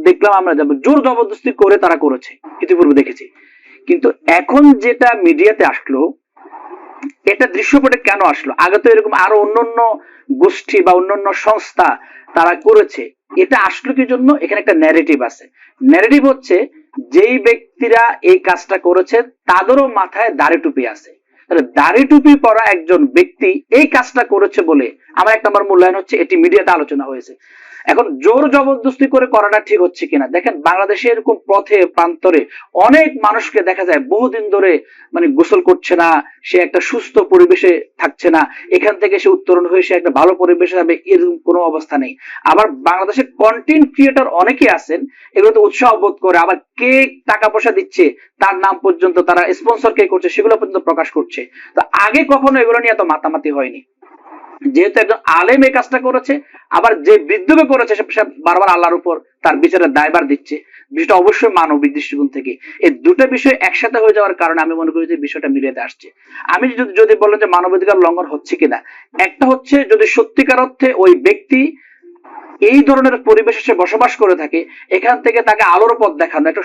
দেখলাম আমরা যাব জোর জবরদস্তি করে তারা করেছে, ইতিপূর্বে দেখেছি। কিন্তু এখন যেটা মিডিয়াতে আসলো, এটা দৃশ্যপটে কেন আসলো? আগে তো এরকম আরো অন্যান্য গোষ্ঠী বা অন্যান্য সংস্থা তারা করেছে, এটা আসলো কি জন্য? এখানে একটা ন্যারেটিভ আছে। ন্যারেটিভ হচ্ছে যেই ব্যক্তিরা এই কাজটা করেছে তাদেরও মাথায় দাড়ি টুপি আছে। তাহলে দাড়ি টুপি পরা একজন ব্যক্তি এই কাজটা করেছে বলে আমার এক নম্বর মূল্যায়ন হচ্ছে এটি মিডিয়াতে আলোচনা হয়েছে। এখন জোর জবরদস্তি করে করাটা ঠিক হচ্ছে কিনা দেখেন, বাংলাদেশে এরকম পথে প্রান্তরে অনেক মানুষকে দেখা যায় বহুদিন ধরে মানে গোসল করছে না, সে একটা সুস্থ পরিবেশে থাকছে না, এখান থেকে সে উত্তরণ হয়ে সে একটা ভালো পরিবেশে যাবে, এরকম কোনো অবস্থা নেই। আবার বাংলাদেশের কন্টেন্ট ক্রিয়েটর অনেকে আছেন, এগুলোতে উৎসাহ বোধ করে, আবার কে টাকা পয়সা দিচ্ছে তার নাম পর্যন্ত, তারা স্পন্সর কে করছে সেগুলো পর্যন্ত প্রকাশ করছে। তো আগে কখনো এগুলো নিয়ে এত মাতামাতি হয়নি। যেহেতু একজন আলেম এই কাজটা করেছে, আবার যে বিদ্রোহ করেছে সে বারবার আল্লাহর উপর তার বিচারের দায়ভার দিচ্ছে, বিষয়টা অবশ্যই মানবিক দৃষ্টিকোণ থেকে। এই দুটো বিষয় একসাথে হয়ে যাওয়ার কারণে আমি মনে করি যে বিষয়টা মিলিয়ে আসছে। আমি যদি বলেন যে মানবাধিকার লঙ্ঘন হচ্ছে কিনা, একটা হচ্ছে যদি সত্যিকার অর্থে ওই ব্যক্তি এই ধরনের পরিবেশে সে বসবাস করে থাকে, এখান থেকে তাকে আলোর পথ দেখানো, একটা